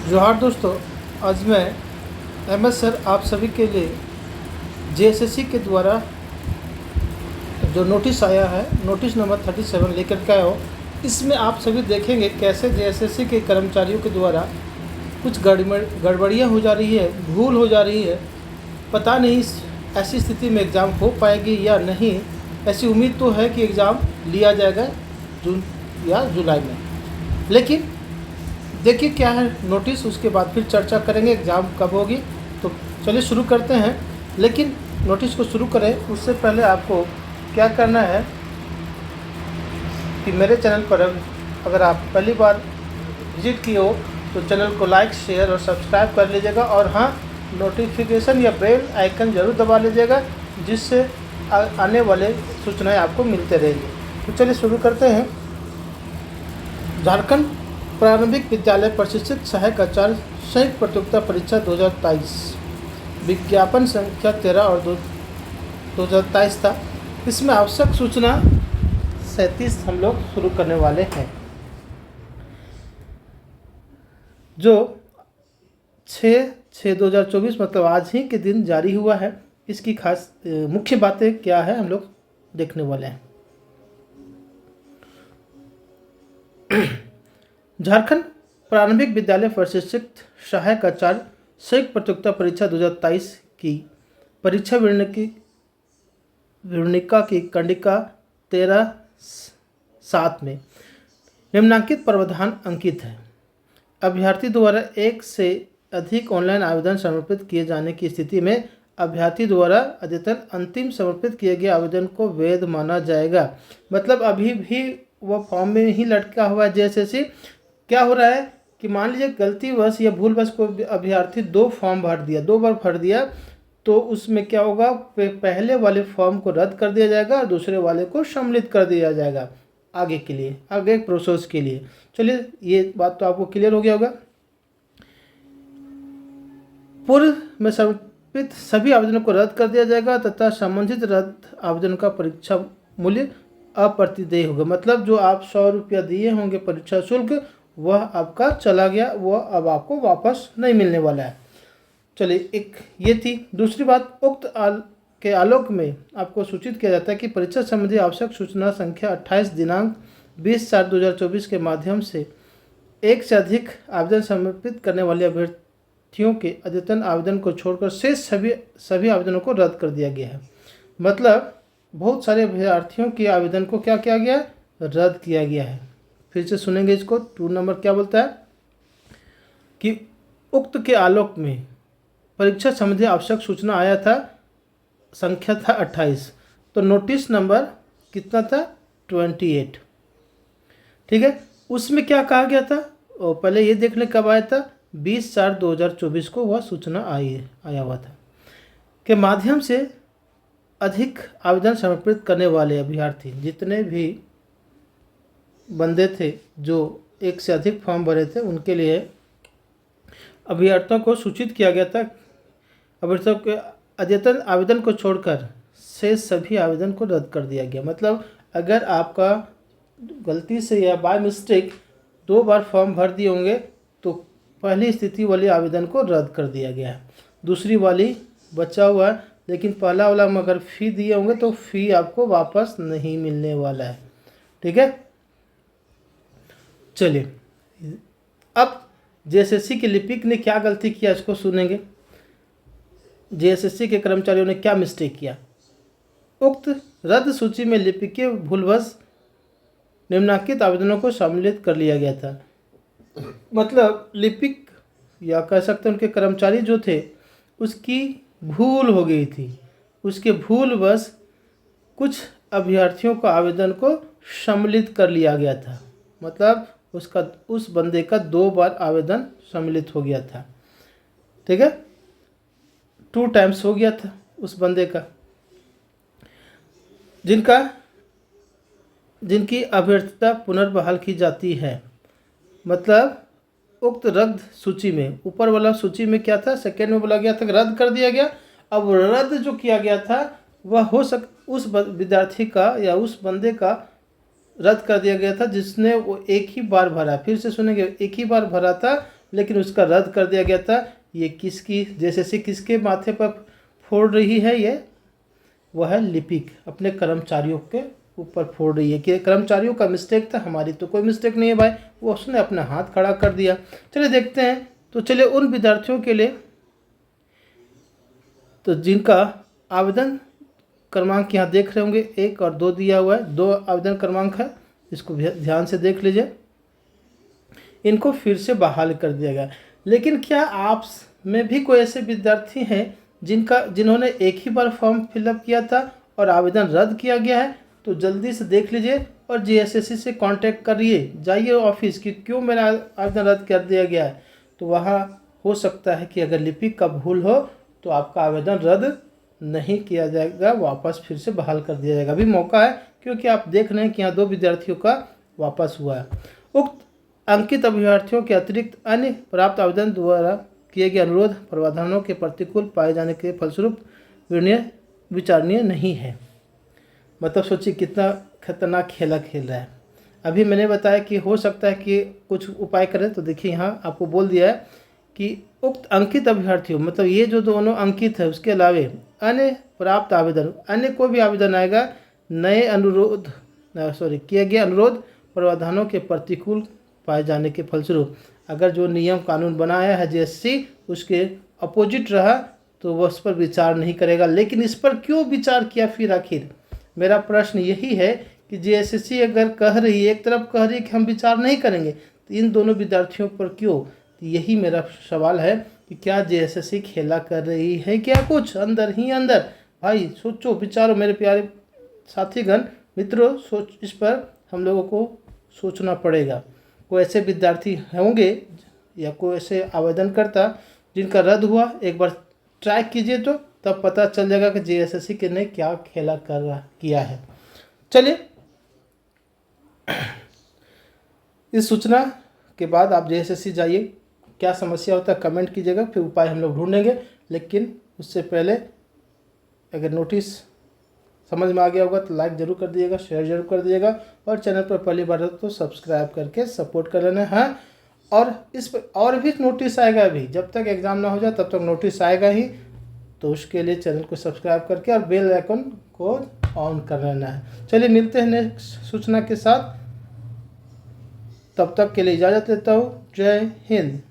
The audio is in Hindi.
जोहार दोस्तों, आज मैं एमएस सर आप सभी के लिए जेएसएससी के द्वारा जो नोटिस आया है, नोटिस नंबर 37 लेकर के आया हो। इसमें आप सभी देखेंगे कैसे जेएसएससी के कर्मचारियों के द्वारा कुछ गड़बड़ियाँ हो जा रही है, भूल हो जा रही है। पता नहीं ऐसी स्थिति में एग्ज़ाम हो पाएगी या नहीं। ऐसी उम्मीद तो है कि एग्ज़ाम लिया जाएगा जून या जुलाई में, लेकिन देखिए क्या है नोटिस, उसके बाद फिर चर्चा करेंगे एग्ज़ाम कब होगी। तो चलिए शुरू करते हैं। लेकिन नोटिस को शुरू करें उससे पहले आपको क्या करना है कि मेरे चैनल पर अगर आप पहली बार विजिट किए हो तो चैनल को लाइक, शेयर और सब्सक्राइब कर लीजिएगा। और हाँ, नोटिफिकेशन या बेल आइकन ज़रूर दबा लीजिएगा, जिससे आने वाले सूचनाएं आपको मिलते रहेंगी। तो चलिए शुरू करते हैं। झारखंड प्रारंभिक विद्यालय प्रशिक्षित सहायक आचार्य संयुक्त प्रतियोगिता परीक्षा 2023 विज्ञापन संख्या 13 और 2023 था। इसमें आवश्यक सूचना 37 हम लोग शुरू करने वाले हैं, जो 6/6/2024 मतलब आज ही के दिन जारी हुआ है। इसकी खास मुख्य बातें क्या है हम लोग देखने वाले हैं। झारखंड प्रारंभिक विद्यालय प्रशिक्षित सहायक आचार्य संयुक्त प्रतियोगिता परीक्षा 2023 की परीक्षा विवरणिका की कंडिका 13/7 में निम्नांकित प्रावधान अंकित है। अभ्यर्थी द्वारा एक से अधिक ऑनलाइन आवेदन समर्पित किए जाने की स्थिति में अभ्यर्थी द्वारा अद्यतन अंतिम समर्पित किए गए आवेदन को वैध माना जाएगा। मतलब अभी भी वह फॉर्म में ही लटका हुआ है। जैसे क्या हो रहा है कि मान लीजिए गलतीवश या भूलवश कोई अभ्यर्थी 2 फॉर्म भर दिया, 2 बार भर दिया, तो उसमें क्या होगा, पहले वाले फॉर्म को रद्द कर दिया जाएगा और दूसरे वाले को सम्मिलित कर दिया जाएगा आगे के लिए, आगे प्रोसेस के लिए। चलिए, ये बात तो आपको क्लियर हो गया होगा। पूर्व में समर्पित सभी आवेदनों को रद्द कर दिया जाएगा तथा संबंधित रद्द आवेदन का परीक्षा मूल्य अप्रतिदेय होगा। मतलब जो आप 100 रुपया दिए होंगे परीक्षा शुल्क, वह आपका चला गया, वह अब आपको वापस नहीं मिलने वाला है। चलिए, एक ये थी। दूसरी बात, उक्त के आलोक में आपको सूचित किया जाता है कि परीक्षा संबंधी आवश्यक सूचना संख्या 28 दिनांक 20/7/2024 के माध्यम से एक से अधिक आवेदन समर्पित करने वाले अभ्यर्थियों के अद्यतन आवेदन को छोड़कर शेष सभी आवेदनों को रद्द कर दिया गया है। मतलब बहुत सारे अभ्यर्थियों के आवेदन को क्या किया गया, रद्द किया गया है। फिर से सुनेंगे इसको। 2 नंबर क्या बोलता है कि उक्त के आलोक में परीक्षा संबंधी आवश्यक सूचना आया था, संख्या था 28, तो नोटिस नंबर कितना था, 28। ठीक है, उसमें क्या कहा गया था, और पहले ये देख लें कब आया था, 20/4/2024 को वह सूचना आया हुआ था के माध्यम से अधिक आवेदन समर्पित करने वाले अभ्यर्थी, जितने भी बंदे थे जो एक से अधिक फॉर्म भरे थे, उनके लिए अभ्यर्थियों को सूचित किया गया था। अभ्यर्थियों के अद्यतन आवेदन को छोड़कर शेष सभी आवेदन को रद्द कर दिया गया। मतलब अगर आपका गलती से या बाय मिस्टेक 2 बार फॉर्म भर दिए होंगे तो पहली स्थिति वाले आवेदन को रद्द कर दिया गया है, दूसरी वाली बचा हुआ है। लेकिन पहला वाला में अगर फ़ी दिए होंगे तो फ़ी आपको वापस नहीं मिलने वाला है। ठीक है, चलिए अब जेएसएससी के लिपिक ने क्या गलती किया इसको सुनेंगे। जेएसएससी के कर्मचारियों ने क्या मिस्टेक किया। उक्त रद्द सूची में लिपिकीय भूलवश निम्नांकित आवेदनों को सम्मिलित कर लिया गया था। मतलब लिपिक या कह सकते हैं उनके कर्मचारी जो थे, उसकी भूल हो गई थी। उसके भूलवश कुछ अभ्यर्थियों का आवेदन को सम्मिलित कर लिया गया था। मतलब उस बंदे का 2 बार आवेदन सम्मिलित हो गया था। ठीक है, 2 टाइम्स हो गया था उस बंदे का, जिनकी अभ्यर्थता पुनर्बहाल की जाती है। मतलब उक्त रद्द सूची में, ऊपर वाला सूची में क्या था, सेकेंड में बोला गया था रद्द कर दिया गया। अब रद्द जो किया गया था वह उस विद्यार्थी का या उस बंदे का रद्द कर दिया गया था जिसने वो एक ही बार भरा। फिर से सुनेंगे, एक ही बार भरा था लेकिन उसका रद्द कर दिया गया था। ये किसकी जेएसएससी किसके माथे पर फोड़ रही है? ये वह है लिपिक अपने कर्मचारियों के ऊपर फोड़ रही है कि कर्मचारियों का मिस्टेक था, हमारी तो कोई मिस्टेक नहीं है भाई, वो उसने अपना हाथ खड़ा कर दिया। चलिए देखते हैं। तो चलिए उन विद्यार्थियों के लिए तो जिनका आवेदन क्रमांक यहाँ देख रहे होंगे 1 और 2 दिया हुआ है, 2 आवेदन क्रमांक है, इसको ध्यान से देख लीजिए। इनको फिर से बहाल कर दिया गया। लेकिन क्या आप में भी कोई ऐसे विद्यार्थी हैं जिन्होंने एक ही बार फॉर्म फिलअप किया था और आवेदन रद्द किया गया है? तो जल्दी से देख लीजिए और जेएसएससी से कांटेक्ट करिए, जाइए ऑफिस कि क्यों मेरा आवेदन रद्द कर दिया गया है। तो वहाँ हो सकता है कि अगर लिपिक का भूल हो तो आपका आवेदन रद्द नहीं किया जाएगा, वापस फिर से बहाल कर दिया जाएगा। अभी मौका है, क्योंकि आप देख रहे हैं कि यहाँ 2 विद्यार्थियों का वापस हुआ है। उक्त अंकित अभ्यर्थियों के अतिरिक्त अन्य प्राप्त आवेदन द्वारा किए गए अनुरोध प्रावधानों के प्रतिकूल पाए जाने के फलस्वरूप विचारणीय नहीं है। मतलब सोचिए कितना खतरनाक खेला खेल रहा है। अभी मैंने बताया कि हो सकता है कि कुछ उपाय करें, तो देखिए यहाँ आपको बोल दिया है कि उक्त अंकित अभ्यर्थियों, मतलब ये जो दोनों अंकित है उसके अलावे अन्य प्राप्त आवेदन, अन्य कोई भी आवेदन आएगा नए किए गए अनुरोध प्रावधानों के प्रतिकूल पाए जाने के फलस्वरूप, अगर जो नियम कानून बनाया है जेएसएससी उसके अपोजिट रहा तो वह उस पर विचार नहीं करेगा। लेकिन इस पर क्यों विचार किया फिर आखिर? मेरा प्रश्न यही है कि जेएसएससी अगर कह रही है, एक तरफ कह रही है कि हम विचार नहीं करेंगे, तो इन दोनों विद्यार्थियों पर क्यों? तो यही मेरा सवाल है कि क्या जेएसएससी खेला कर रही है क्या कुछ अंदर ही अंदर? भाई सोचो, विचारो मेरे प्यारे साथीगण, मित्रों, सोच, इस पर हम लोगों को सोचना पड़ेगा। कोई ऐसे विद्यार्थी होंगे या कोई ऐसे आवेदनकर्ता जिनका रद्द हुआ, एक बार ट्राई कीजिए तो तब पता चल जाएगा कि जेएसएससी के ने क्या खेला किया है। चलिए, इस सूचना के बाद आप जेएसएससी जाइए, क्या समस्या होता है कमेंट कीजिएगा, फिर उपाय हम लोग ढूंढेंगे। लेकिन उससे पहले अगर नोटिस समझ में आ गया होगा तो लाइक जरूर कर दीजिएगा, शेयर जरूर कर दीजिएगा, और चैनल पर पहली बार तो सब्सक्राइब करके सपोर्ट कर लेना है। और इस पर और भी नोटिस आएगा, अभी जब तक एग्ज़ाम ना हो जाए तब तक नोटिस आएगा ही, तो उसके लिए चैनल को सब्सक्राइब करके और बेल आइकन को ऑन कर लेना है। चलिए मिलते हैं नेक्स्ट सूचना के साथ, तब तक के लिए इजाज़त लेता हूँ। जय हिंद।